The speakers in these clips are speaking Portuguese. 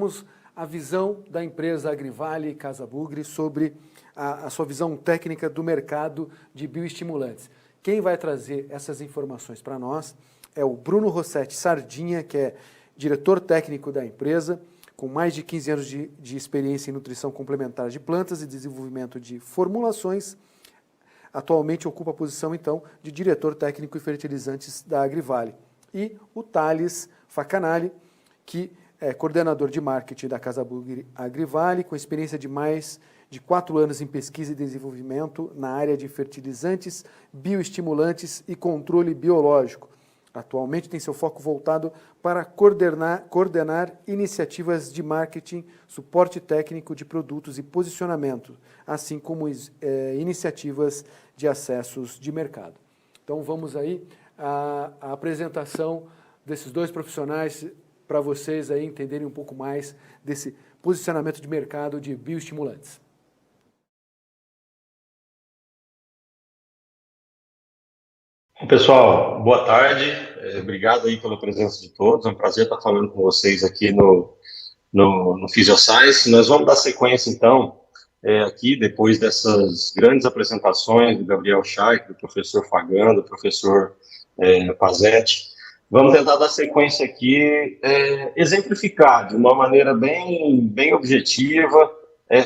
vamos à visão da empresa Agrivale Casa Bugre sobre a sua visão técnica do mercado de bioestimulantes. Quem vai trazer essas informações para nós é o Bruno Rossetti Sardinha, que é diretor técnico da empresa, com mais de 15 anos de experiência em nutrição complementar de plantas e desenvolvimento de formulações. Atualmente ocupa a posição, então, de diretor técnico e fertilizantes da Agrivale. E o Thales Facanali, que é coordenador de marketing da Casa Bugre Agrivale, com experiência de mais de 4 anos em pesquisa e desenvolvimento na área de fertilizantes, bioestimulantes e controle biológico. Atualmente tem seu foco voltado para coordenar iniciativas de marketing, suporte técnico de produtos e posicionamento, assim como iniciativas de acessos de mercado. Então vamos aí à apresentação desses dois profissionais para vocês aí entenderem um pouco mais desse posicionamento de mercado de bioestimulantes. Pessoal, boa tarde, obrigado aí pela presença de todos, é um prazer estar falando com vocês aqui no Physioscience. Nós vamos dar sequência então, aqui depois dessas grandes apresentações do Gabriel Scheich, do professor Fagan, do professor Pazetti. Vamos tentar dar sequência aqui, exemplificar de uma maneira bem objetiva,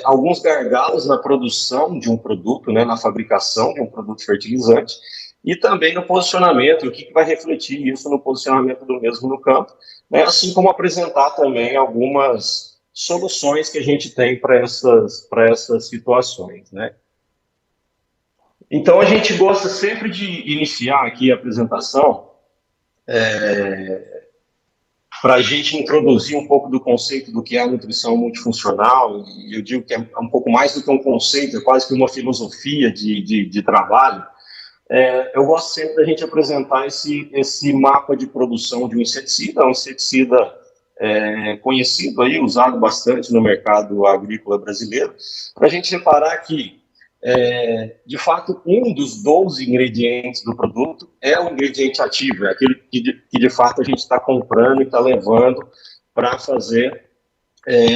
alguns gargalos na produção de um produto, né, na fabricação de um produto fertilizante, e também no posicionamento, o que vai refletir isso no posicionamento do mesmo no campo, né? Assim como apresentar também algumas soluções que a gente tem para essas situações, né? Então, a gente gosta sempre de iniciar aqui a apresentação para a gente introduzir um pouco do conceito do que é a nutrição multifuncional, e eu digo que é um pouco mais do que um conceito, é quase que uma filosofia de trabalho. Eu gosto sempre da gente apresentar esse mapa de produção de um inseticida conhecido aí, usado bastante no mercado agrícola brasileiro, para a gente reparar que, de fato, um dos 12 ingredientes do produto é o ingrediente ativo, é aquele que de fato a gente está comprando e está levando para fazer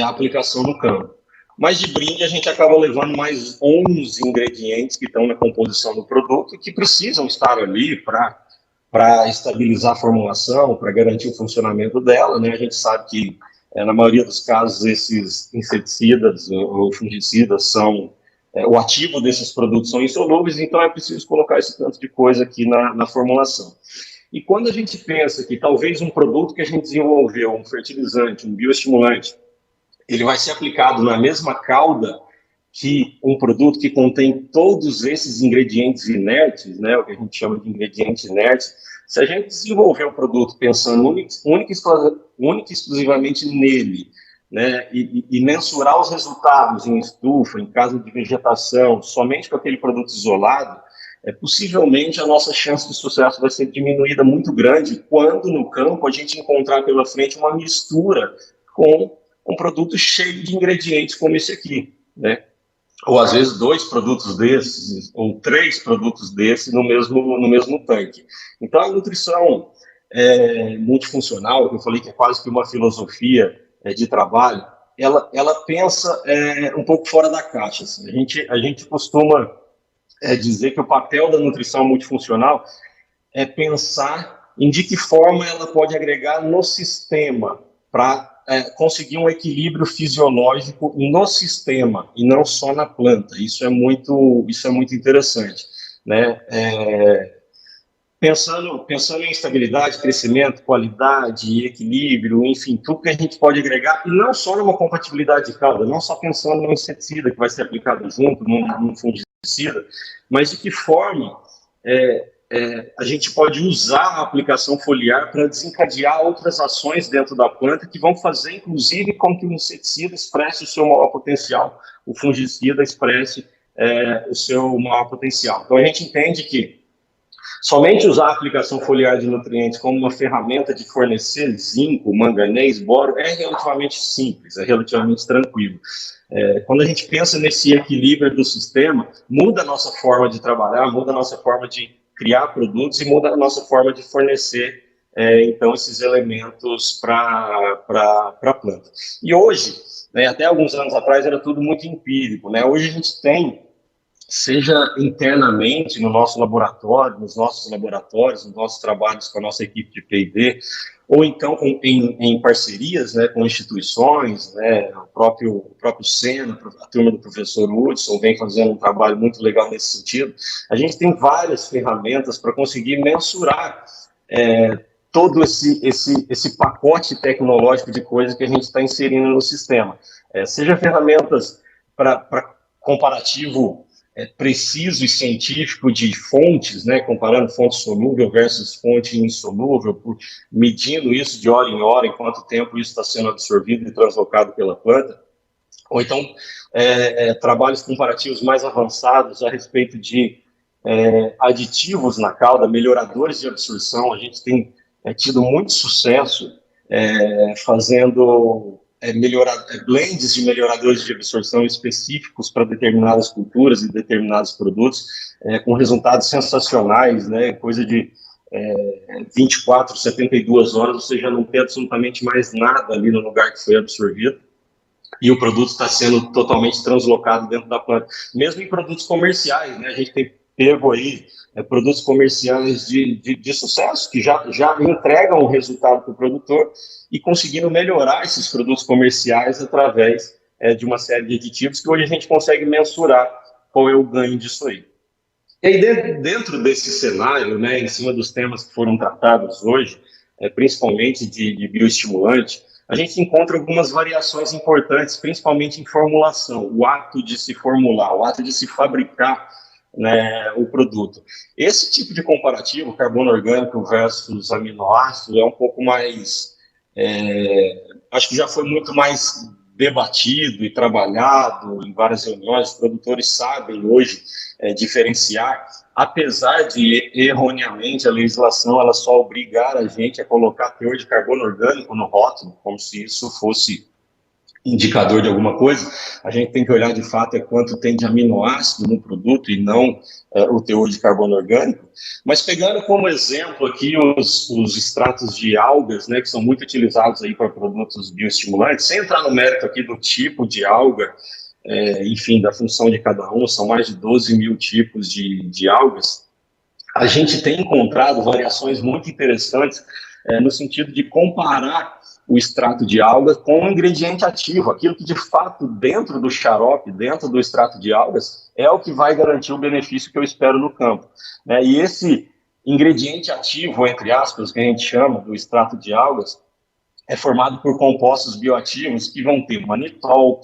a aplicação no campo. Mas de brinde a gente acaba levando mais 11 ingredientes que estão na composição do produto e que precisam estar ali para estabilizar a formulação, para garantir o funcionamento dela, né? A gente sabe que, na maioria dos casos, esses inseticidas ou fungicidas são... o ativo desses produtos são insolúveis, então é preciso colocar esse tanto de coisa aqui na formulação. E quando a gente pensa que talvez um produto que a gente desenvolveu, um fertilizante, um bioestimulante, ele vai ser aplicado na mesma cauda que um produto que contém todos esses ingredientes inertes, né, o que a gente chama de ingredientes inertes. Se a gente desenvolver um produto pensando única e exclusivamente nele, né, e mensurar os resultados em estufa, em caso de vegetação, somente com aquele produto isolado, possivelmente a nossa chance de sucesso vai ser diminuída muito grande quando no campo a gente encontrar pela frente uma mistura com um produto cheio de ingredientes como esse aqui, né? Ou às vezes 2 produtos desses, ou 3 produtos desses no mesmo tanque. Então a nutrição multifuncional, que eu falei que é quase que uma filosofia de trabalho, ela pensa um pouco fora da caixa. Assim. A gente costuma dizer que o papel da nutrição multifuncional é pensar em de que forma ela pode agregar no sistema para conseguir um equilíbrio fisiológico no sistema e não só na planta. Isso é muito interessante, né? Pensando em estabilidade, crescimento, qualidade, equilíbrio, enfim, tudo que a gente pode agregar, e não só numa compatibilidade de cauda, não só pensando no inseticida que vai ser aplicado junto, num fungicida, mas de que forma a gente pode usar a aplicação foliar para desencadear outras ações dentro da planta que vão fazer, inclusive, com que o inseticida expresse o seu maior potencial, o fungicida expresse o seu maior potencial. Então, a gente entende que somente usar a aplicação foliar de nutrientes como uma ferramenta de fornecer zinco, manganês, boro, é relativamente simples, é relativamente tranquilo. Quando a gente pensa nesse equilíbrio do sistema, muda a nossa forma de trabalhar, muda a nossa forma de criar produtos e muda a nossa forma de fornecer então, esses elementos para a planta. E hoje, né, até alguns anos atrás, era tudo muito empírico, né? Hoje a gente tem, seja internamente no nosso laboratório, nos nossos laboratórios, nos nossos trabalhos com a nossa equipe de P&D, ou então em parcerias, né, com instituições, né, o próprio Sena, a turma do professor Hudson vem fazendo um trabalho muito legal nesse sentido. A gente tem várias ferramentas para conseguir mensurar todo esse pacote tecnológico de coisas que a gente está inserindo no sistema. Seja ferramentas para comparativo preciso e científico de fontes, né, comparando fonte solúvel versus fonte insolúvel, medindo isso de hora em hora, em quanto tempo isso está sendo absorvido e translocado pela planta, ou então trabalhos comparativos mais avançados a respeito de aditivos na cauda, melhoradores de absorção. A gente tem tido muito sucesso fazendo blends de melhoradores de absorção específicos para determinadas culturas e determinados produtos, com resultados sensacionais, né, coisa de 24, 72 horas, você já não tem absolutamente mais nada ali no lugar que foi absorvido, e o produto está sendo totalmente translocado dentro da planta. Mesmo em produtos comerciais, né, a gente tem pego aí produtos comerciais de sucesso, que já entregam o resultado para o produtor, e conseguindo melhorar esses produtos comerciais através de uma série de aditivos que hoje a gente consegue mensurar qual é o ganho disso aí. E aí, dentro desse cenário, né, em cima dos temas que foram tratados hoje, principalmente de bioestimulante, a gente encontra algumas variações importantes, principalmente em formulação, o ato de se formular, o ato de se fabricar, né, o produto. Esse tipo de comparativo, carbono orgânico versus aminoácido, é um pouco mais, acho que já foi muito mais debatido e trabalhado em várias reuniões. Os produtores sabem hoje diferenciar, apesar de erroneamente a legislação ela só obrigar a gente a colocar teor de carbono orgânico no rótulo, como se isso fosse indicador de alguma coisa. A gente tem que olhar de fato quanto tem de aminoácido no produto e não o teor de carbono orgânico. Mas pegando como exemplo aqui os extratos de algas, né, que são muito utilizados aí para produtos bioestimulantes, sem entrar no mérito aqui do tipo de alga, enfim, da função de cada um, são mais de 12 mil tipos de algas, a gente tem encontrado variações muito interessantes no sentido de comparar o extrato de algas com um ingrediente ativo, aquilo que de fato dentro do xarope, dentro do extrato de algas, é o que vai garantir o benefício que eu espero no campo, né? E esse ingrediente ativo, entre aspas, que a gente chama do extrato de algas, é formado por compostos bioativos que vão ter manitol,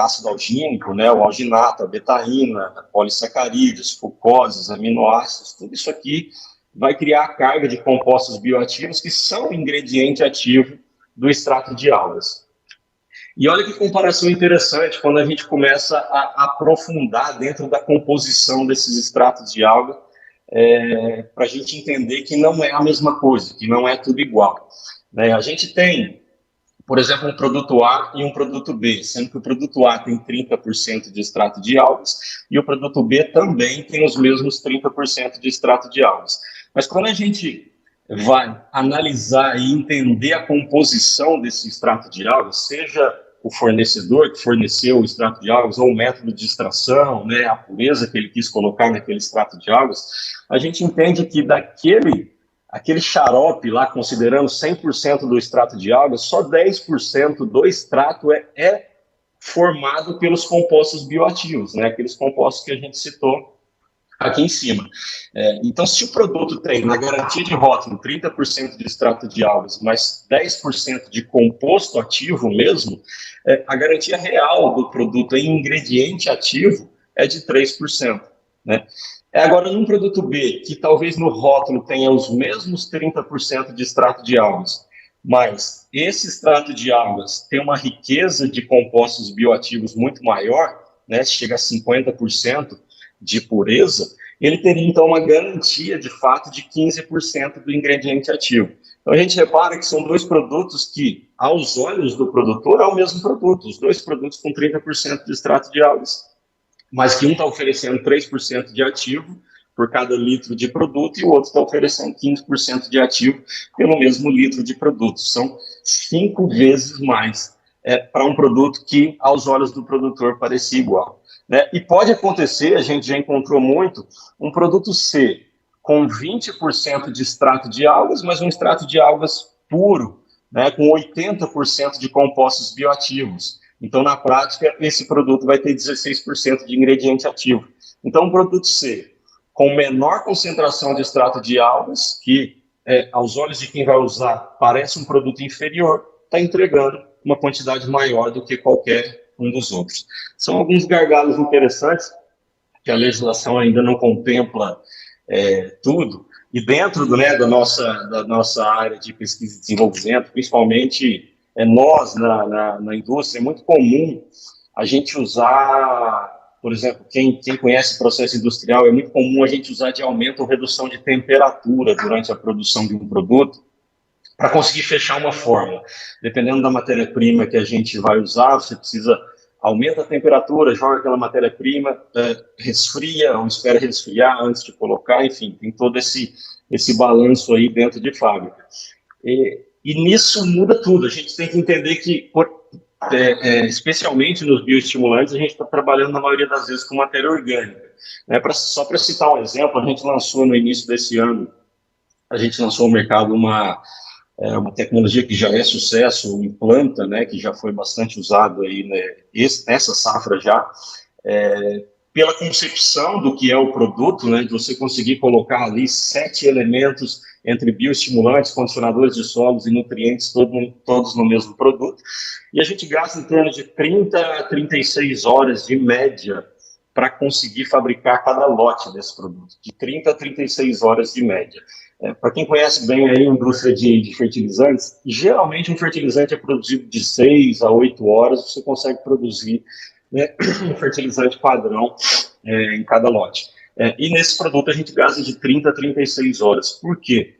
ácido algínico, né, o alginato, a betaína, polissacarídeos, fucoses, aminoácidos, tudo isso aqui vai criar a carga de compostos bioativos que são ingrediente ativo do extrato de algas. E olha que comparação interessante quando a gente começa a aprofundar dentro da composição desses extratos de alga, para a gente entender que não é a mesma coisa, que não é tudo igual. A gente tem, por exemplo, um produto A e um produto B, sendo que o produto A tem 30% de extrato de algas e o produto B também tem os mesmos 30% de extrato de algas. Mas quando a gente vai analisar e entender a composição desse extrato de algas, seja o fornecedor que forneceu o extrato de algas ou o método de extração, né, a pureza que ele quis colocar naquele extrato de algas, a gente entende que aquele xarope lá, considerando 100% do extrato de algas, só 10% do extrato é formado pelos compostos bioativos, né, aqueles compostos que a gente citou aqui em cima. Então, se o produto tem, na garantia de rótulo, 30% de extrato de algas, mais 10% de composto ativo mesmo, a garantia real do produto em ingrediente ativo é de 3%. Né? Agora, num produto B, que talvez no rótulo tenha os mesmos 30% de extrato de algas, mas esse extrato de algas tem uma riqueza de compostos bioativos muito maior, né, chega a 50%, de pureza, ele teria, então, uma garantia, de fato, de 15% do ingrediente ativo. Então, a gente repara que são dois produtos que, aos olhos do produtor, é o mesmo produto, os dois produtos com 30% de extrato de algas, mas que um está oferecendo 3% de ativo por cada litro de produto e o outro está oferecendo 15% de ativo pelo mesmo litro de produto. São 5 vezes mais para um produto que, aos olhos do produtor, parecia igual. Né? E pode acontecer, a gente já encontrou muito, um produto C com 20% de extrato de algas, mas um extrato de algas puro, né, com 80% de compostos bioativos. Então, na prática, esse produto vai ter 16% de ingrediente ativo. Então, um produto C com menor concentração de extrato de algas, que aos olhos de quem vai usar parece um produto inferior, está entregando uma quantidade maior do que qualquer um dos outros. São alguns gargalos interessantes que a legislação ainda não contempla tudo, e dentro da nossa área de pesquisa e desenvolvimento, principalmente nós na indústria, é muito comum a gente usar, por exemplo, quem conhece processo industrial, é muito comum a gente usar de aumento ou redução de temperatura durante a produção de um produto, para conseguir fechar uma fórmula. Dependendo da matéria-prima que a gente vai usar, você precisa aumenta a temperatura, joga aquela matéria-prima, resfria ou espera resfriar antes de colocar, enfim, tem todo esse balanço aí dentro de fábrica. E nisso muda tudo, a gente tem que entender que, especialmente nos bioestimulantes, a gente está trabalhando na maioria das vezes com matéria orgânica. Né? Só para citar um exemplo, a gente lançou no início desse ano, a gente lançou no mercado uma tecnologia que já é sucesso em planta, né, que já foi bastante usado aí, né, nessa safra já, pela concepção do que é o produto, né, de você conseguir colocar ali 7 elementos entre bioestimulantes, condicionadores de solos e nutrientes, todos no mesmo produto, e a gente gasta em torno de 30 a 36 horas de média para conseguir fabricar cada lote desse produto, de 30 a 36 horas de média. Para quem conhece bem aí a indústria de fertilizantes, geralmente um fertilizante é produzido de 6 a 8 horas, você consegue produzir, né, um fertilizante padrão em cada lote. E nesse produto a gente gasta de 30 a 36 horas. Por quê?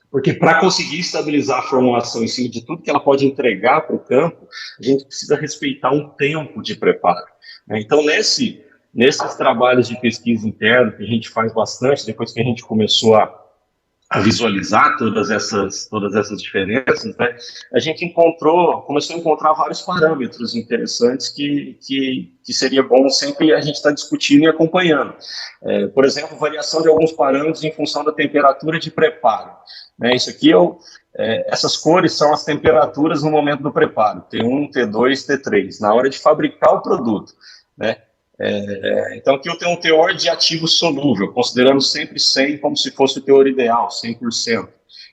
Porque para conseguir estabilizar a formulação em cima de tudo que ela pode entregar para o campo, a gente precisa respeitar um tempo de preparo. Então, nesses trabalhos de pesquisa interna, que a gente faz bastante, depois que a gente começou a visualizar todas essas diferenças, né, a gente começou a encontrar vários parâmetros interessantes que seria bom sempre a gente estar discutindo e acompanhando. Por exemplo, variação de alguns parâmetros em função da temperatura de preparo. Né, isso aqui essas cores são as temperaturas no momento do preparo, T1, T2, T3, na hora de fabricar o produto, né? Então, aqui eu tenho um teor de ativo solúvel, considerando sempre 100 como se fosse o teor ideal, 100%.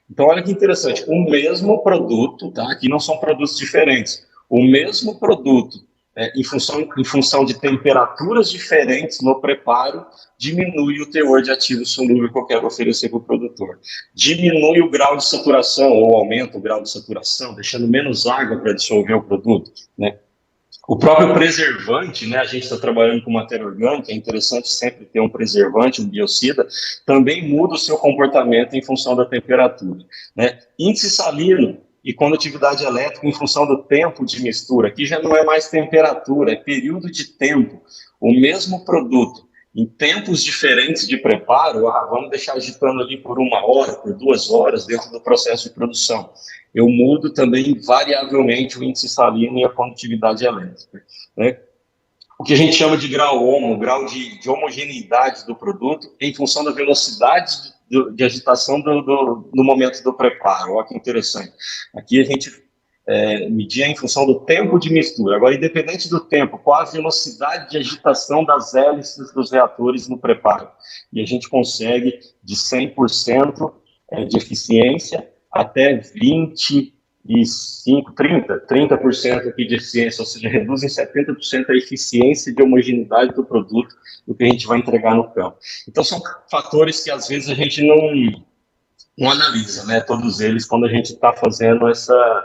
Então, olha que interessante, o mesmo produto, tá? Aqui não são produtos diferentes, o mesmo produto, em função de temperaturas diferentes no preparo, diminui o teor de ativo solúvel que eu quero oferecer para o produtor. Diminui o grau de saturação, ou aumenta o grau de saturação, deixando menos água para dissolver o produto, né? O próprio preservante, né, a gente está trabalhando com matéria orgânica, é interessante sempre ter um preservante, um biocida, também muda o seu comportamento em função da temperatura. Né? Índice salino e condutividade elétrica em função do tempo de mistura. Aqui já não é mais temperatura, é período de tempo. O mesmo produto, em tempos diferentes de preparo, vamos deixar agitando ali por 1 hora, por 2 horas dentro do processo de produção. Eu mudo também variavelmente o índice salino e a condutividade elétrica. Né? O que a gente chama de grau de homogeneidade do produto em função da velocidade de agitação do momento do preparo. Olha que interessante. Aqui a gente media em função do tempo de mistura. Agora, independente do tempo, qual a velocidade de agitação das hélices dos reatores no preparo? E a gente consegue de 100% de eficiência até 30% aqui de eficiência, ou seja, reduz em 70% a eficiência de homogeneidade do produto do que a gente vai entregar no campo. Então, são fatores que, às vezes, a gente não analisa, né, todos eles, quando a gente está fazendo essa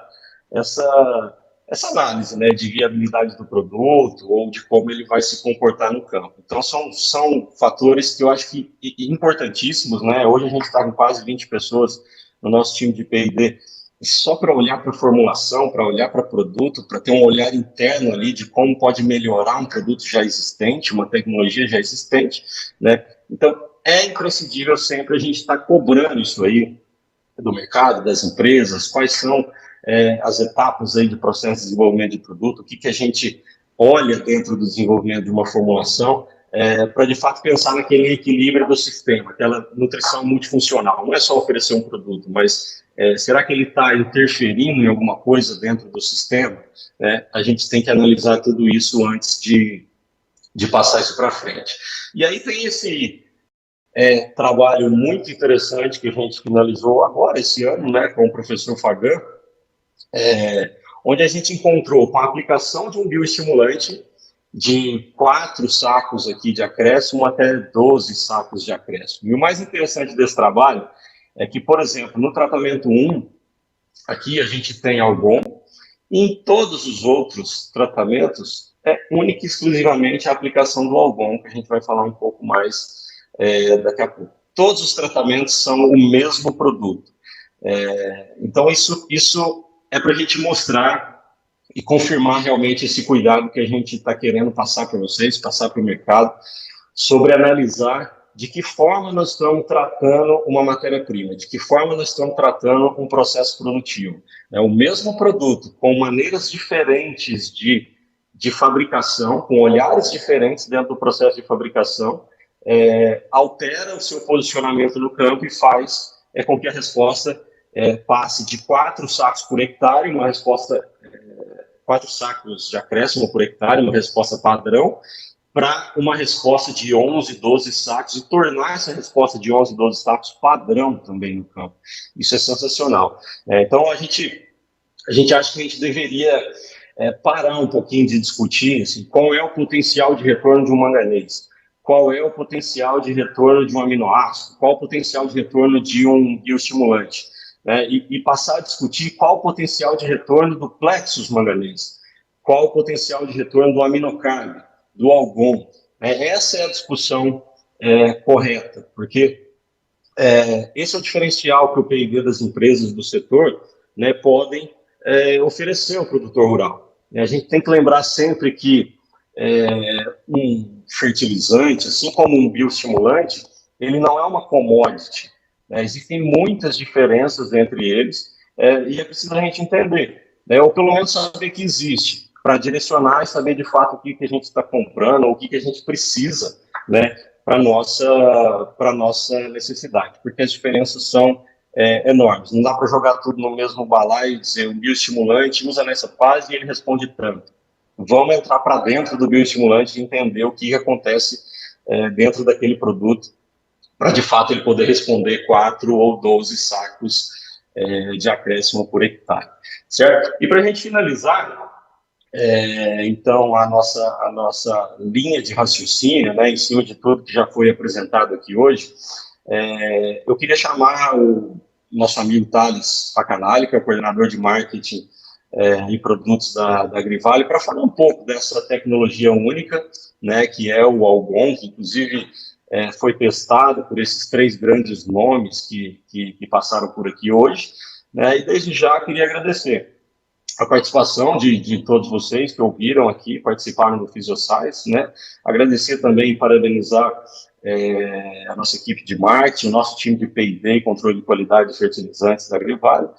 análise, né, de viabilidade do produto ou de como ele vai se comportar no campo. Então, são fatores que eu acho que importantíssimos, né? Hoje a gente está com quase 20 pessoas no nosso time de P&D, só para olhar para a formulação, para olhar para produto, para ter um olhar interno ali de como pode melhorar um produto já existente, uma tecnologia já existente, né? Então, é imprescindível sempre a gente estar cobrando isso aí do mercado, das empresas, quais são as etapas aí do processo de desenvolvimento de produto, o que a gente olha dentro do desenvolvimento de uma formulação, para de fato pensar naquele equilíbrio do sistema, aquela nutrição multifuncional. Não é só oferecer um produto, mas será que ele está interferindo em alguma coisa dentro do sistema? A gente tem que analisar tudo isso antes de passar isso para frente. E aí tem esse trabalho muito interessante que a gente finalizou agora, esse ano, né, com o professor Fagan, onde a gente encontrou, com a aplicação de um bioestimulante, de 4 sacos aqui de acréscimo até 12 sacos de acréscimo. E o mais interessante desse trabalho é que, por exemplo, no tratamento 1, aqui a gente tem Algon, e em todos os outros tratamentos é única e exclusivamente a aplicação do Algon, que a gente vai falar um pouco mais daqui a pouco. Todos os tratamentos são o mesmo produto. Então, isso é para a gente mostrar e confirmar realmente esse cuidado que a gente está querendo passar para vocês, passar para o mercado, sobre analisar de que forma nós estamos tratando uma matéria-prima, de que forma nós estamos tratando um processo produtivo. O mesmo produto, com maneiras diferentes de fabricação, com olhares diferentes dentro do processo de fabricação, altera o seu posicionamento no campo e faz com que a resposta passe de 4 sacos por hectare, uma resposta 4 sacos de acréscimo por hectare, uma resposta padrão, para uma resposta de 11, 12 sacos e tornar essa resposta de 11, 12 sacos padrão também no campo. Isso é sensacional. Então, a gente acha que a gente deveria parar um pouquinho de discutir assim, qual é o potencial de retorno de um manganês, qual é o potencial de retorno de um aminoácido, qual o potencial de retorno de um bioestimulante, e passar a discutir qual o potencial de retorno do plexus manganês, qual o potencial de retorno do aminocarb, do Algon. Essa é a discussão correta, porque esse é o diferencial que o P&D das empresas do setor podem oferecer ao produtor rural. A gente tem que lembrar sempre que um fertilizante, assim como um bioestimulante, ele não é uma commodity. Existem muitas diferenças entre eles e é preciso a gente entender, ou pelo menos saber que existe, para direcionar e saber de fato o que a gente está comprando, ou o que a gente precisa para a nossa necessidade, porque as diferenças são enormes. Não dá para jogar tudo no mesmo balaio e dizer o bioestimulante usa nessa fase e ele responde tanto. Vamos entrar para dentro do bioestimulante e entender o que acontece dentro daquele produto, para de fato ele poder responder 4 ou 12 sacos de acréscimo por hectare, certo? E para a gente finalizar, então a nossa linha de raciocínio, em cima de tudo que já foi apresentado aqui hoje, eu queria chamar o nosso amigo Thales Facanali, que é o coordenador de marketing e produtos da Agrivale, para falar um pouco dessa tecnologia única, que é o Algon, que inclusive foi testado por esses 3 grandes nomes que passaram por aqui hoje, e desde já queria agradecer a participação de todos vocês que ouviram aqui, participaram do Physioscience, agradecer também e parabenizar a nossa equipe de marketing, o nosso time de P&D e controle de qualidade de fertilizantes da Agrivale,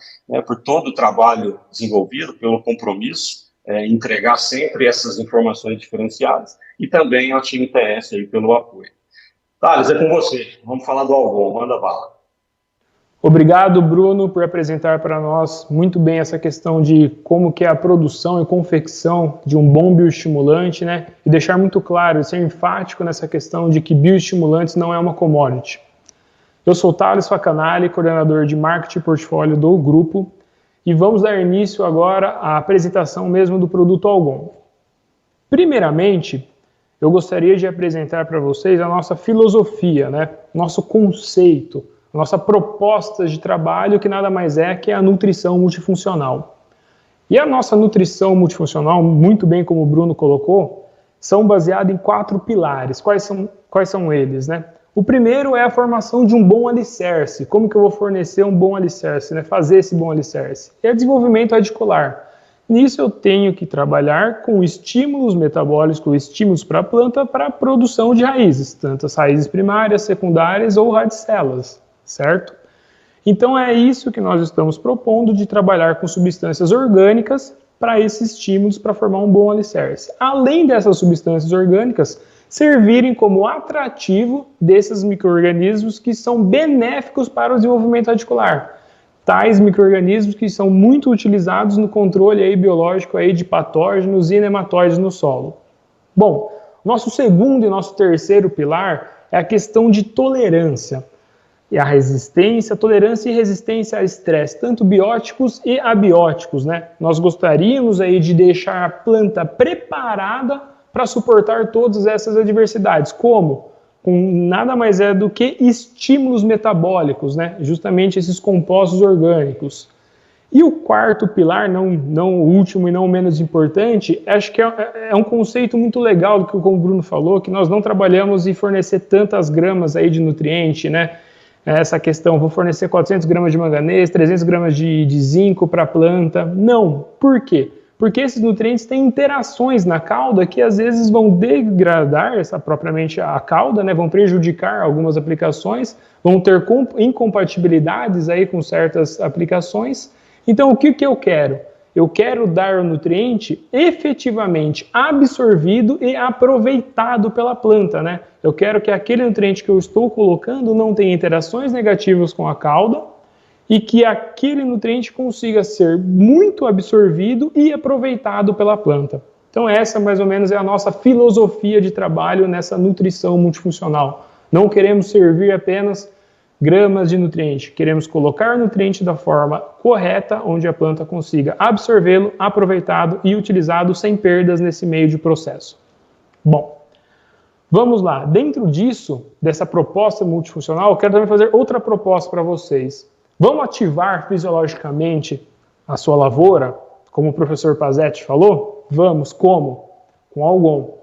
por todo o trabalho desenvolvido, pelo compromisso, entregar sempre essas informações diferenciadas, e também ao time TS aí pelo apoio. Thales, é com você. Vamos falar do Algon, manda bala. Obrigado, Bruno, por apresentar para nós muito bem essa questão de como que é a produção e confecção de um bom bioestimulante, e deixar muito claro, ser enfático nessa questão de que bioestimulantes não é uma commodity. Eu sou Thales Facanali, coordenador de marketing e portfólio do grupo, e vamos dar início agora à apresentação mesmo do produto Algon. Primeiramente, eu gostaria de apresentar para vocês a nossa filosofia, nosso conceito, nossa proposta de trabalho, que nada mais é que a nutrição multifuncional. E a nossa nutrição multifuncional, muito bem como o Bruno colocou, são baseadas em 4 pilares. Quais são eles? O primeiro é a formação de um bom alicerce. Como que eu vou fornecer um bom alicerce? Fazer esse bom alicerce? É o desenvolvimento radicular. Nisso eu tenho que trabalhar com estímulos metabólicos, com estímulos para a planta, para a produção de raízes, tanto as raízes primárias, secundárias ou radicelas, certo? Então é isso que nós estamos propondo, de trabalhar com substâncias orgânicas para esses estímulos, para formar um bom alicerce. Além dessas substâncias orgânicas servirem como atrativo desses micro-organismos que são benéficos para o desenvolvimento radicular. Tais micro-organismos que são muito utilizados no controle aí biológico aí de patógenos e nematóides no solo. Bom, nosso segundo e nosso terceiro pilar é a questão de tolerância. E a resistência, tolerância e resistência a estresse, tanto bióticos e abióticos, né? Nós gostaríamos aí de deixar a planta preparada para suportar todas essas adversidades. Como? Com nada mais é do que estímulos metabólicos, né? Justamente esses compostos orgânicos. E o quarto pilar, não o último e não o menos importante, acho que é um conceito muito legal do que o Bruno falou, que nós não trabalhamos em fornecer tantas gramas aí de nutriente, né? Essa questão, vou fornecer 400 gramas de manganês, 300 gramas de zinco para a planta. Não. Por quê? Porque esses nutrientes têm interações na cauda que às vezes vão degradar propriamente a cauda, né? Vão prejudicar algumas aplicações, vão ter incompatibilidades aí com certas aplicações. Então o que eu quero? Eu quero dar o nutriente efetivamente absorvido e aproveitado pela planta, né? Eu quero que aquele nutriente que eu estou colocando não tenha interações negativas com a cauda e que aquele nutriente consiga ser muito absorvido e aproveitado pela planta. Então essa mais ou menos é a nossa filosofia de trabalho nessa nutrição multifuncional. Não queremos servir apenas gramas de nutriente, queremos colocar o nutriente da forma correta, onde a planta consiga absorvê-lo, aproveitado e utilizado sem perdas nesse meio de processo. Bom, vamos lá. Dentro disso, dessa proposta multifuncional, eu quero também fazer outra proposta para vocês. Vamos ativar fisiologicamente a sua lavoura, como o professor Pazetti falou? Vamos. Como? Com Algon.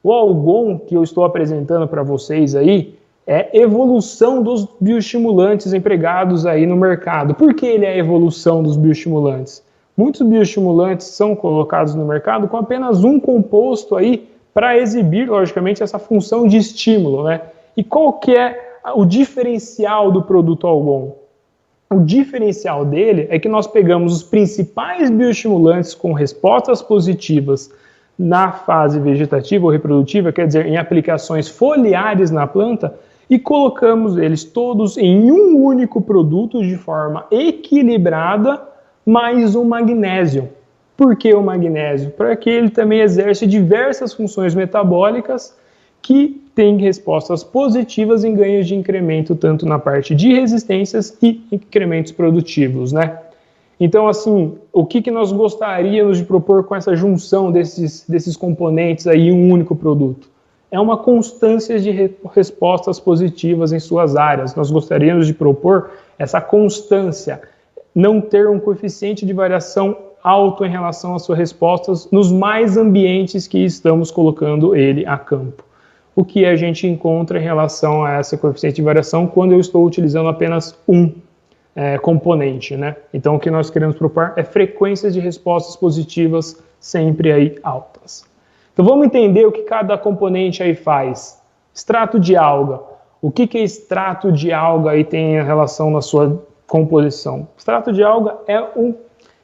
O Algon que eu estou apresentando para vocês aí é evolução dos bioestimulantes empregados aí no mercado. Por que ele é a evolução dos bioestimulantes? Muitos bioestimulantes são colocados no mercado com apenas um composto aí para exibir, logicamente, essa função de estímulo, né? E qual que é o diferencial do produto Algon? O diferencial dele é que nós pegamos os principais bioestimulantes com respostas positivas na fase vegetativa ou reprodutiva, quer dizer, em aplicações foliares na planta, e colocamos eles todos em um único produto de forma equilibrada, mais o magnésio. Por que o magnésio? Porque ele também exerce diversas funções metabólicas que têm respostas positivas em ganhos de incremento, tanto na parte de resistências e incrementos produtivos, né? Então, assim, o que nós gostaríamos de propor com essa junção desses componentes aí em um único produto? É uma constância de respostas positivas em suas áreas. Nós gostaríamos de propor essa constância, não ter um coeficiente de variação alto em relação às suas respostas nos mais ambientes que estamos colocando ele a campo. O que a gente encontra em relação a essa coeficiente de variação quando eu estou utilizando apenas um componente, né? Então o que nós queremos propor é frequências de respostas positivas sempre aí altas. Então vamos entender o que cada componente aí faz. Extrato de alga. O que é extrato de alga aí tem em relação na sua composição? Extrato de alga é um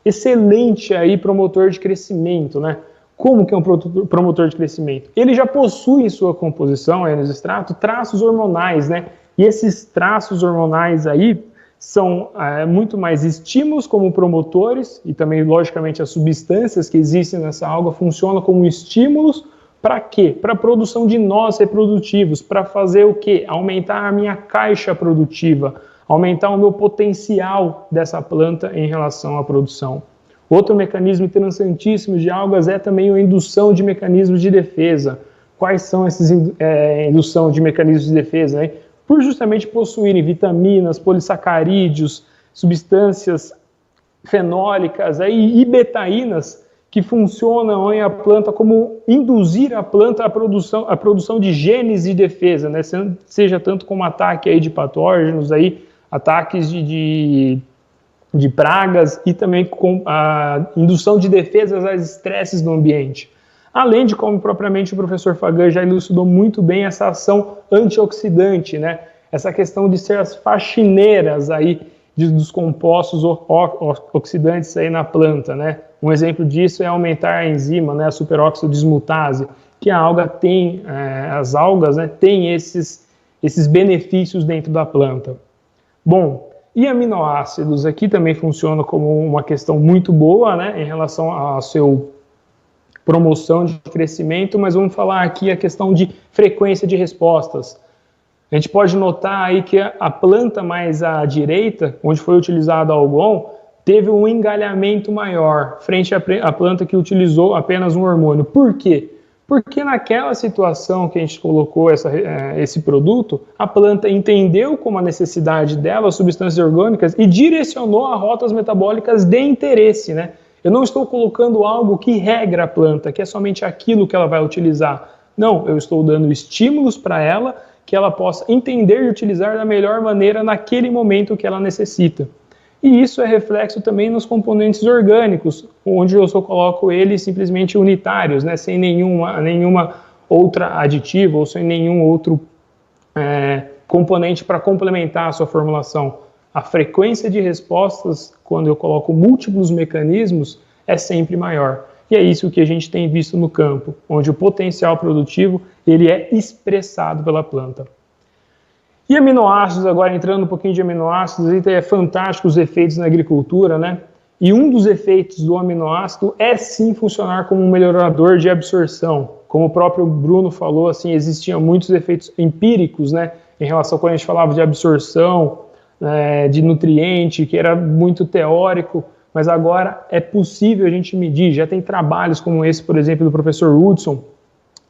excelente aí promotor de crescimento, né? Como que é um promotor de crescimento? Ele já possui em sua composição, aí nos extratos, traços hormonais, né? E esses traços hormonais aí são muito mais estímulos como promotores, e também, logicamente, as substâncias que existem nessa alga funcionam como estímulos para quê? Para a produção de nós reprodutivos, para fazer o quê? Aumentar a minha caixa produtiva, aumentar o meu potencial dessa planta em relação à produção. Outro mecanismo interessantíssimo de algas é também a indução de mecanismos de defesa. Quais são esses indução de mecanismos de defesa, né? Por justamente possuírem vitaminas, polissacarídeos, substâncias fenólicas e betaínas que funcionam em a planta como induzir a planta à produção de genes de defesa, né? Seja tanto como ataque aí de patógenos, aí, ataques de de pragas e também com a indução de defesas a estresses no ambiente. Além de, como propriamente o professor Fagan já elucidou muito bem, essa ação antioxidante, né? Essa questão de ser as faxineiras aí dos compostos oxidantes aí na planta, né? Um exemplo disso é aumentar a enzima, né, a superóxido dismutase, que a alga tem, as algas, né, têm esses benefícios dentro da planta. Bom, e aminoácidos aqui também funciona como uma questão muito boa, né, em relação à sua promoção de crescimento, mas vamos falar aqui a questão de frequência de respostas. A gente pode notar aí que a planta mais à direita, onde foi utilizado algon, teve um engalhamento maior frente à planta que utilizou apenas um hormônio. Por quê? Porque naquela situação que a gente colocou esse produto, a planta entendeu como a necessidade dela, as substâncias orgânicas, e direcionou a rotas metabólicas de interesse, né? Eu não estou colocando algo que regra a planta, que é somente aquilo que ela vai utilizar. Não, eu estou dando estímulos para ela que ela possa entender e utilizar da melhor maneira naquele momento que ela necessita. E isso é reflexo também nos componentes orgânicos, onde eu só coloco eles simplesmente unitários, né, sem nenhuma outra aditiva ou sem nenhum outro componente para complementar a sua formulação. A frequência de respostas, quando eu coloco múltiplos mecanismos, é sempre maior. E é isso que a gente tem visto no campo, onde o potencial produtivo ele é expressado pela planta. E aminoácidos, agora entrando um pouquinho de aminoácidos, é fantástico os efeitos na agricultura, né? E um dos efeitos do aminoácido é sim funcionar como um melhorador de absorção. Como o próprio Bruno falou, assim, existiam muitos efeitos empíricos, né? Em relação a quando a gente falava de absorção, de nutriente, que era muito teórico, mas agora é possível a gente medir. Já tem trabalhos como esse, por exemplo, do professor Hudson,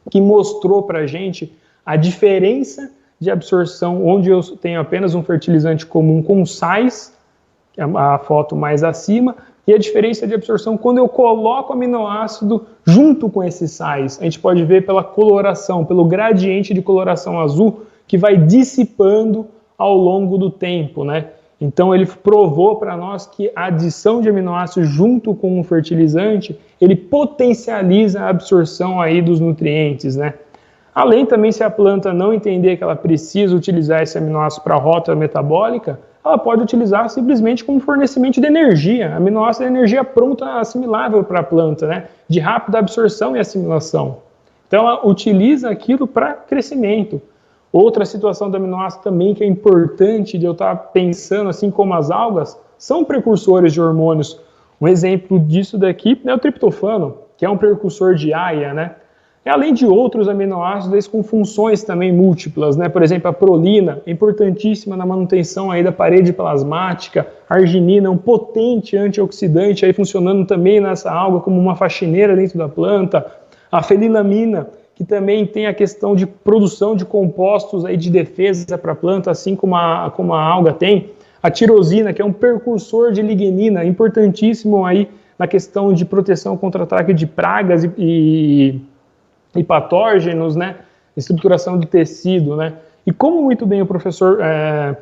que mostrou para a gente a diferença de absorção, onde eu tenho apenas um fertilizante comum com sais, a foto mais acima, e a diferença de absorção quando eu coloco aminoácido junto com esses sais. A gente pode ver pela coloração, pelo gradiente de coloração azul, que vai dissipando ao longo do tempo, né? Então ele provou para nós que a adição de aminoácidos junto com um fertilizante, ele potencializa a absorção aí dos nutrientes, né? Além também, se a planta não entender que ela precisa utilizar esse aminoácido para a rota metabólica, ela pode utilizar simplesmente como fornecimento de energia. Aminoácido é energia pronta, assimilável para a planta, né? De rápida absorção e assimilação. Então ela utiliza aquilo para crescimento. Outra situação do aminoácido também que é importante de eu estar pensando, assim como as algas, são precursores de hormônios. Um exemplo disso daqui é o triptofano, que é um precursor de AIA, né? E além de outros aminoácidos com funções também múltiplas, né? Por exemplo, a prolina, é importantíssima na manutenção aí da parede plasmática, a arginina, um potente antioxidante aí funcionando também nessa alga como uma faxineira dentro da planta, a fenilamina, que também tem a questão de produção de compostos aí de defesa para a planta, assim como a alga tem, a tirosina, que é um precursor de lignina, importantíssimo aí na questão de proteção contra ataque de pragas e patógenos, né, estruturação do tecido, né, e como muito bem o professor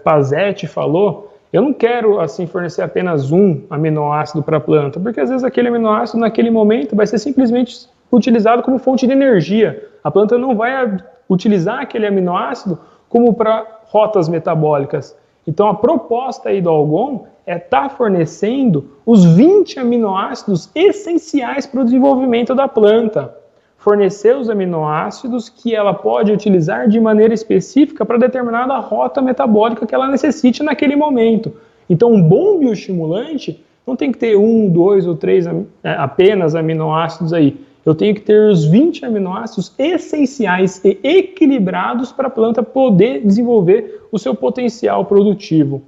Pazetti falou, eu não quero, assim, fornecer apenas um aminoácido para a planta, porque às vezes aquele aminoácido, naquele momento, vai ser simplesmente utilizado como fonte de energia. A planta não vai utilizar aquele aminoácido como para rotas metabólicas. Então a proposta aí do algon é estar fornecendo os 20 aminoácidos essenciais para o desenvolvimento da planta. Fornecer os aminoácidos que ela pode utilizar de maneira específica para determinada rota metabólica que ela necessite naquele momento. Então, um bom bioestimulante não tem que ter 1, 2 ou 3 apenas aminoácidos aí. Eu tenho que ter os 20 aminoácidos essenciais e equilibrados para a planta poder desenvolver o seu potencial produtivo.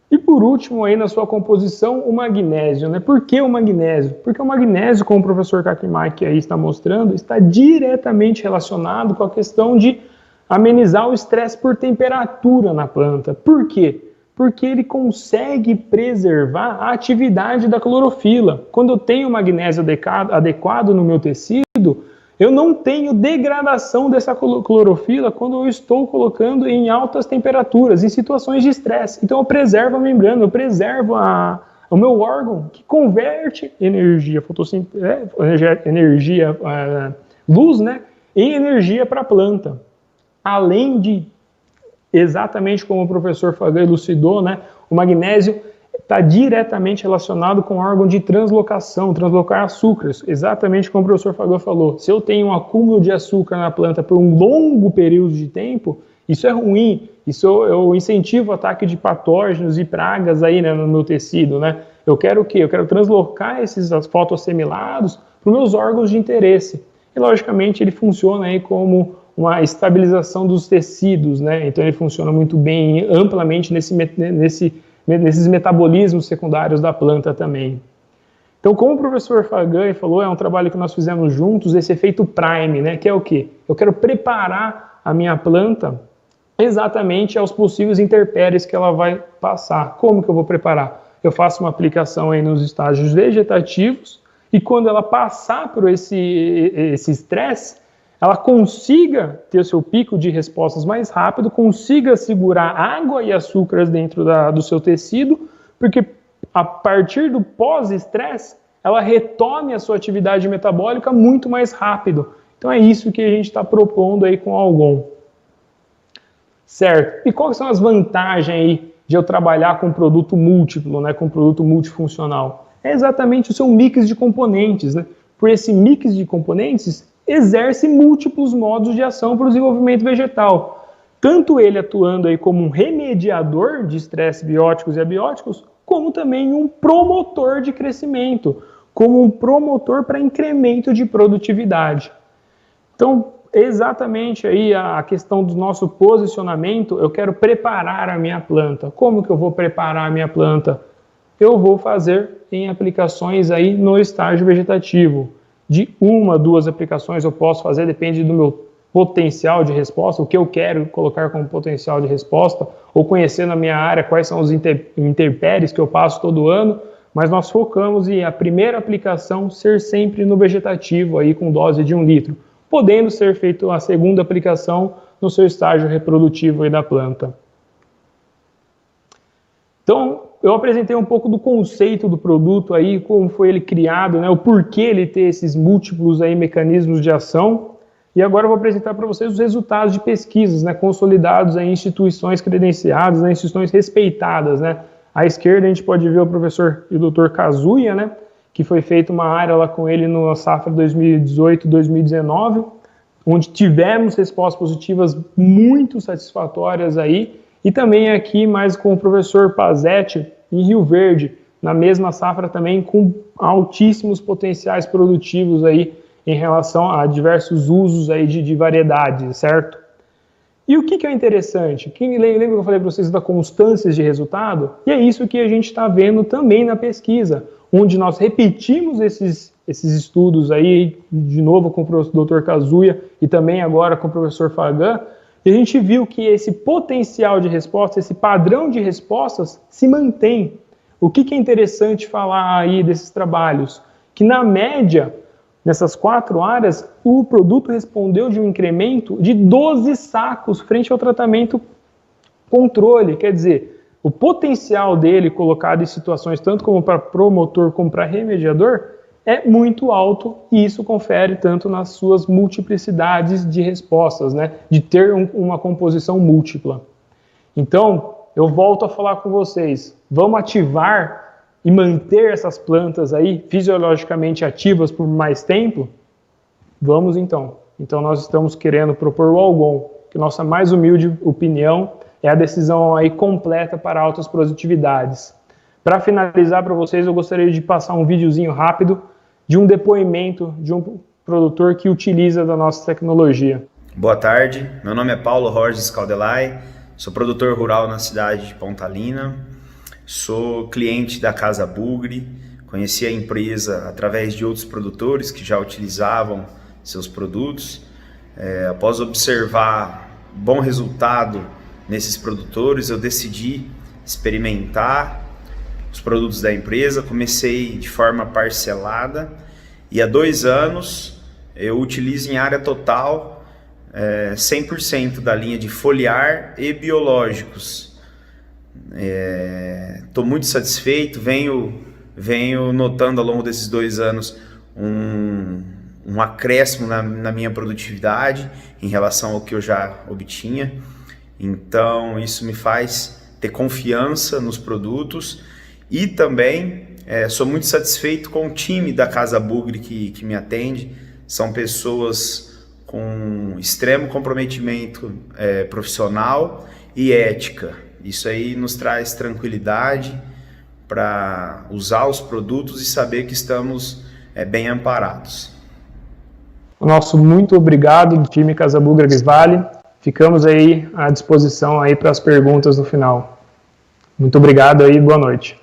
E por último, aí na sua composição, o magnésio, né? Por que o magnésio? Porque o magnésio, como o professor Kakimaki aí está mostrando, está diretamente relacionado com a questão de amenizar o estresse por temperatura na planta. Por quê? Porque ele consegue preservar a atividade da clorofila. Quando eu tenho magnésio adequado no meu tecido, eu não tenho degradação dessa clorofila quando eu estou colocando em altas temperaturas, em situações de estresse. Então eu preservo a membrana, eu preservo o meu órgão que converte energia, luz, né, em energia para a planta. Além de, exatamente como o professor Fagan elucidou, né, o magnésio está diretamente relacionado com o órgão de translocação, translocar açúcares, exatamente como o professor Fagan falou. Se eu tenho um acúmulo de açúcar na planta por um longo período de tempo, isso é ruim, isso eu incentivo o ataque de patógenos e pragas aí, né, no meu tecido, né? Eu quero o quê? Eu quero translocar esses fotoassimilados para os meus órgãos de interesse. E, logicamente, ele funciona aí como uma estabilização dos tecidos, né? Então ele funciona muito bem, amplamente nesses metabolismos secundários da planta também. Então, como o professor Fagan falou, é um trabalho que nós fizemos juntos, esse efeito prime, né? Que é o quê? Eu quero preparar a minha planta exatamente aos possíveis intempéries que ela vai passar. Como que eu vou preparar? Eu faço uma aplicação aí nos estágios vegetativos e quando ela passar por esse estresse, ela consiga ter o seu pico de respostas mais rápido, consiga segurar água e açúcares dentro do seu tecido, porque a partir do pós-estresse, ela retome a sua atividade metabólica muito mais rápido. Então é isso que a gente está propondo aí com o Algon. Certo. E quais são as vantagens aí de eu trabalhar com um produto múltiplo, né, com um produto multifuncional? É exatamente o seu mix de componentes, né? Por esse mix de componentes, exerce múltiplos modos de ação para o desenvolvimento vegetal. Tanto ele atuando aí como um remediador de estresse bióticos e abióticos, como também um promotor de crescimento, como um promotor para incremento de produtividade. Então, exatamente aí a questão do nosso posicionamento, eu quero preparar a minha planta. Como que eu vou preparar a minha planta? Eu vou fazer em aplicações aí no estágio vegetativo. De 1 a 2 aplicações eu posso fazer, depende do meu potencial de resposta, o que eu quero colocar como potencial de resposta, ou conhecer na minha área quais são os intempéries que eu passo todo ano, mas nós focamos em a primeira aplicação ser sempre no vegetativo, aí com dose de 1 litro, podendo ser feita a segunda aplicação no seu estágio reprodutivo aí da planta. Então, eu apresentei um pouco do conceito do produto aí, como foi ele criado, né, o porquê ele ter esses múltiplos aí mecanismos de ação. E agora eu vou apresentar para vocês os resultados de pesquisas, né, consolidados em instituições credenciadas, né, instituições respeitadas, né. À esquerda a gente pode ver o professor e o Dr. Kazuya, né, que foi feita uma área lá com ele no safra 2018-2019, onde tivemos respostas positivas muito satisfatórias aí. E também aqui mais com o professor Pazetti em Rio Verde, na mesma safra também com altíssimos potenciais produtivos aí em relação a diversos usos aí de variedades, certo? E o que é interessante? Lembra que eu falei para vocês da constância de resultado? E é isso que a gente está vendo também na pesquisa, onde nós repetimos esses estudos aí, de novo com o Dr. Kazuya e também agora com o professor Fagan, e a gente viu que esse potencial de resposta, esse padrão de respostas se mantém. O que é interessante falar aí desses trabalhos? Que na média, nessas 4 áreas, o produto respondeu de um incremento de 12 sacos frente ao tratamento controle. Quer dizer, o potencial dele colocado em situações tanto como para promotor como para remediador é muito alto e isso confere tanto nas suas multiplicidades de respostas, né? De ter uma composição múltipla. Então, eu volto a falar com vocês, vamos ativar e manter essas plantas aí fisiologicamente ativas por mais tempo? Vamos então. Então nós estamos querendo propor o Algon, que nossa mais humilde opinião é a decisão aí completa para altas produtividades. Para finalizar para vocês, eu gostaria de passar um videozinho rápido de um depoimento de um produtor que utiliza da nossa tecnologia. Boa tarde, meu nome é Paulo Borges Caldelay, sou produtor rural na cidade de Pontalina, sou cliente da Casa Bugre, conheci a empresa através de outros produtores que já utilizavam seus produtos. Após observar bom resultado nesses produtores, eu decidi experimentar os produtos da empresa, comecei de forma parcelada e há 2 anos eu utilizo em área total 100% da linha de foliar e biológicos. Estou muito satisfeito, venho notando ao longo desses 2 anos um acréscimo na minha produtividade em relação ao que eu já obtinha. Então isso me faz ter confiança nos produtos e também sou muito satisfeito com o time da Casa Bugre que me atende. São pessoas com extremo comprometimento profissional e ética. Isso aí nos traz tranquilidade para usar os produtos e saber que estamos bem amparados. Nosso muito obrigado, time Casa Bugre Agrivale. Ficamos aí à disposição aí para as perguntas no final. Muito obrigado aí, boa noite.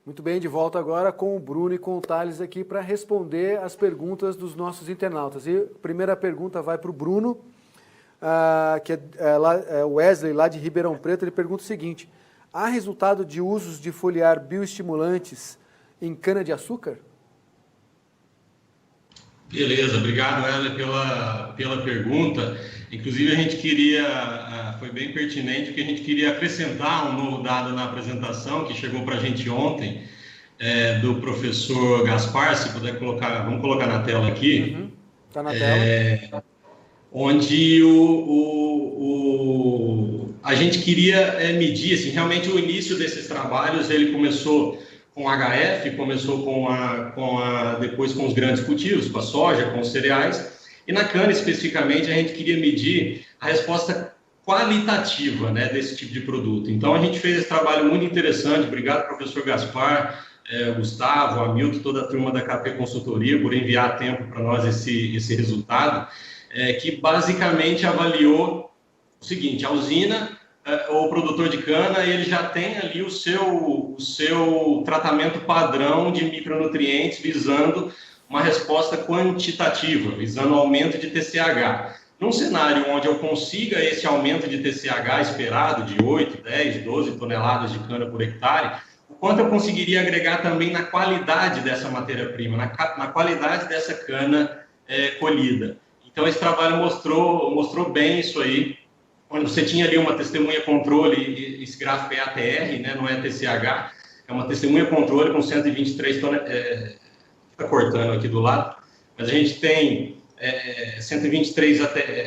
Muito bem, de volta agora com o Bruno e com o Thales aqui para responder as perguntas dos nossos internautas. E a primeira pergunta vai para o Bruno, que é o Wesley, lá de Ribeirão Preto. Ele pergunta o seguinte: há resultado de usos de foliar bioestimulantes em cana-de-açúcar? Beleza, obrigado, Wesley, pela pergunta. Inclusive, a gente foi bem pertinente, porque a gente queria acrescentar um novo dado na apresentação, que chegou para a gente ontem, do professor Gaspar, se puder colocar, vamos colocar na tela aqui. Está na tela. Onde a gente queria medir, assim, realmente o início desses trabalhos, ele começou com HF, começou depois com os grandes cultivos, com a soja, com os cereais, e na cana especificamente a gente queria medir a resposta qualitativa, né, desse tipo de produto. Então a gente fez esse trabalho muito interessante. Obrigado, professor Gaspar, Gustavo, Hamilton, toda a turma da KP Consultoria por enviar a tempo para nós esse resultado, que basicamente avaliou o seguinte: a usina, o produtor de cana, ele já tem ali o seu tratamento padrão de micronutrientes visando uma resposta quantitativa, visando aumento de TCH. Num cenário onde eu consiga esse aumento de TCH esperado de 8, 10, 12 toneladas de cana por hectare, o quanto eu conseguiria agregar também na qualidade dessa matéria-prima, na qualidade dessa cana colhida. Então, esse trabalho mostrou bem isso aí, onde você tinha ali uma testemunha controle, esse gráfico é ATR, né, não é TCH, é uma testemunha controle com 123 toneladas, fica cortando aqui do lado, mas a gente tem 123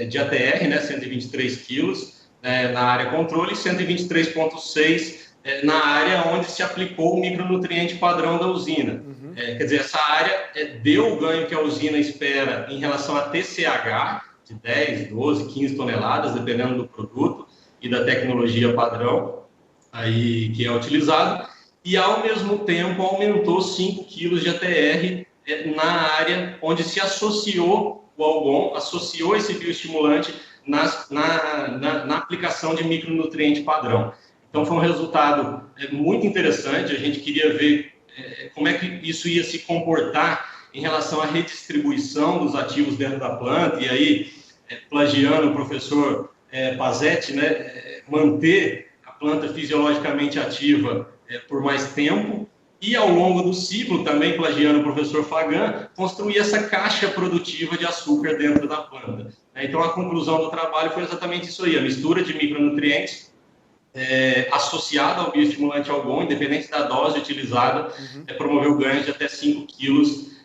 de ATR, né, 123 quilos na área controle, e 123,6 na área onde se aplicou o micronutriente padrão da usina. Quer dizer, essa área deu o ganho que a usina espera em relação a TCH, de 10, 12, 15 toneladas, dependendo do produto e da tecnologia padrão aí que é utilizado, e ao mesmo tempo aumentou 5 quilos de ATR na área onde se associou o Algon, associou esse bioestimulante na aplicação de micronutriente padrão. Então foi um resultado muito interessante. A gente queria ver como é que isso ia se comportar em relação à redistribuição dos ativos dentro da planta, e aí, plagiando o professor Pazetti, né, manter a planta fisiologicamente ativa por mais tempo, e ao longo do ciclo, também plagiando o professor Fagan, construir essa caixa produtiva de açúcar dentro da planta. Então, a conclusão do trabalho foi exatamente isso aí: a mistura de micronutrientes associada ao bioestimulante Algon, independente da dose utilizada, promoveu ganhos de até 5 quilos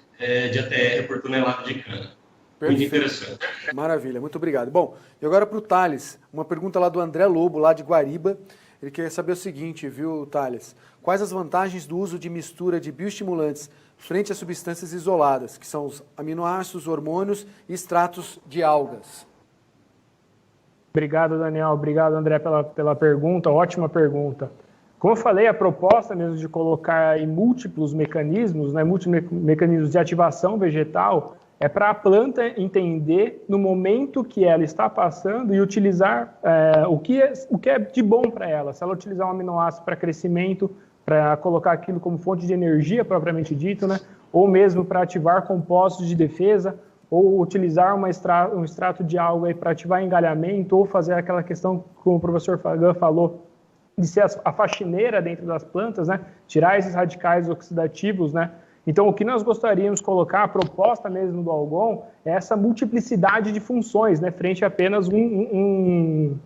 de ATR por tonelada de cana. Muito interessante. Maravilha, muito obrigado. Bom, e agora para o Thales, uma pergunta lá do André Lobo, lá de Guariba. Ele quer saber o seguinte, viu, Thales? Quais as vantagens do uso de mistura de bioestimulantes frente a substâncias isoladas, que são os aminoácidos, hormônios e extratos de algas? Obrigado, Daniel. Obrigado, André, pela pergunta. Ótima pergunta. Como eu falei, a proposta mesmo de colocar em múltiplos mecanismos, né, múltiplos mecanismos de ativação vegetal, é para a planta entender no momento que ela está passando e utilizar o que é de bom para ela. Se ela utilizar um aminoácido para crescimento, para colocar aquilo como fonte de energia propriamente dito, né, ou mesmo para ativar compostos de defesa, ou utilizar um extrato de alga para ativar engalhamento, ou fazer aquela questão, como o professor Fagan falou, de ser a faxineira dentro das plantas, né? Tirar esses radicais oxidativos, né? Então, o que nós gostaríamos de colocar, a proposta mesmo do Algon, é essa multiplicidade de funções, né? Frente a apenas um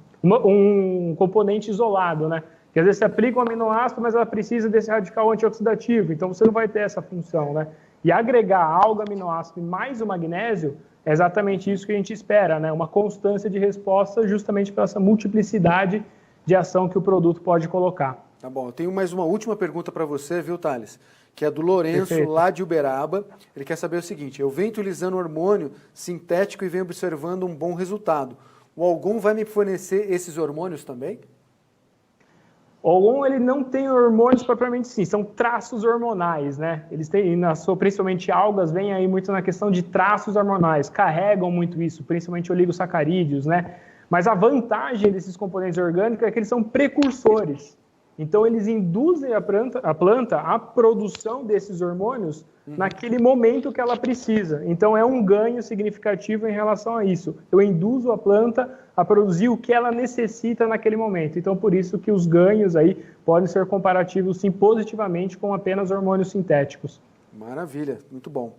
componente isolado, né? Que às vezes você aplica um aminoácido, mas ela precisa desse radical antioxidativo, então você não vai ter essa função, né? E agregar algo, aminoácido e mais o magnésio é exatamente isso que a gente espera, né? Uma constância de resposta justamente para essa multiplicidade de ação que o produto pode colocar. Tá bom, eu tenho mais uma última pergunta para você, viu, Thales? Que é do Lourenço, Perfeito. lá de Uberaba. Ele quer saber o seguinte: eu venho utilizando hormônio sintético e venho observando um bom resultado. O Algon vai me fornecer esses hormônios também? O Algon, ele não tem hormônios propriamente sim, são traços hormonais, né? Eles têm, principalmente algas, vem aí muito na questão de traços hormonais, carregam muito isso, principalmente oligosacarídeos, né? Mas a vantagem desses componentes orgânicos é que eles são precursores. Então, eles induzem a planta à produção desses hormônios naquele momento que ela precisa. Então, é um ganho significativo em relação a isso. Eu induzo a planta a produzir o que ela necessita naquele momento. Então, por isso que os ganhos aí podem ser comparativos, sim, positivamente com apenas hormônios sintéticos. Maravilha, muito bom.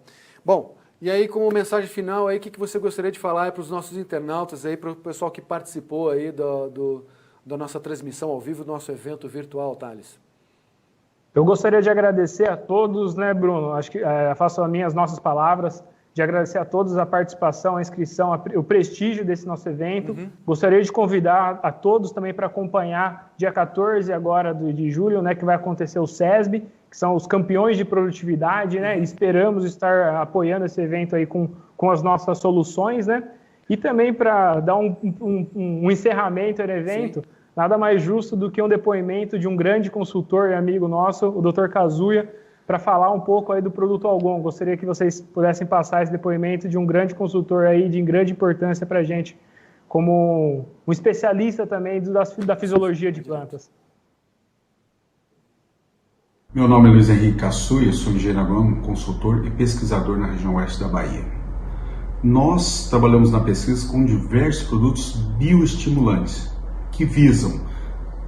Bom, e aí, como mensagem final, aí, o que você gostaria de falar para os nossos internautas, para o pessoal que participou aí da nossa transmissão ao vivo, do nosso evento virtual, Thales? Eu gostaria de agradecer a todos, né, Bruno? Acho que faço as nossas palavras, de agradecer a todos a participação, a inscrição, o prestígio desse nosso evento. Gostaria de convidar a todos também para acompanhar dia 14 agora de julho, né, que vai acontecer o SESB, que são os campeões de produtividade, né? Esperamos estar apoiando esse evento aí com as nossas soluções, né? E também para dar um encerramento ao evento, sim, nada mais justo do que um depoimento de um grande consultor e amigo nosso, o Dr. Kazuya, para falar um pouco aí do produto Algon. Gostaria que vocês pudessem passar esse depoimento de um grande consultor aí, de grande importância para a gente, como um especialista também da fisiologia de plantas. Meu nome é Luiz Henrique Kazuya, sou engenheiro agrônomo, consultor e pesquisador na região oeste da Bahia. Nós trabalhamos na pesquisa com diversos produtos bioestimulantes que visam,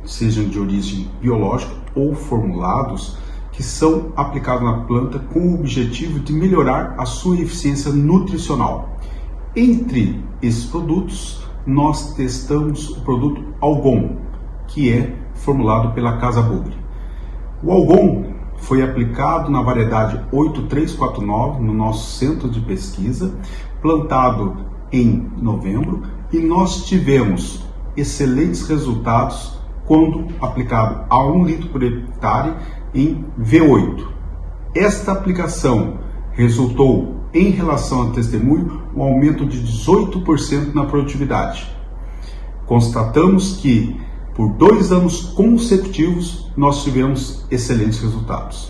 sejam de origem biológica ou formulados, que são aplicados na planta com o objetivo de melhorar a sua eficiência nutricional. Entre esses produtos, nós testamos o produto Algon, que é formulado pela Casa Bugri. O Algon foi aplicado na variedade 8349 no nosso centro de pesquisa, plantado em novembro, e nós tivemos excelentes resultados quando aplicado a 1 litro por hectare em V8. Esta aplicação resultou, em relação ao testemunho, um aumento de 18% na produtividade. Constatamos que, por 2 anos consecutivos, nós tivemos excelentes resultados.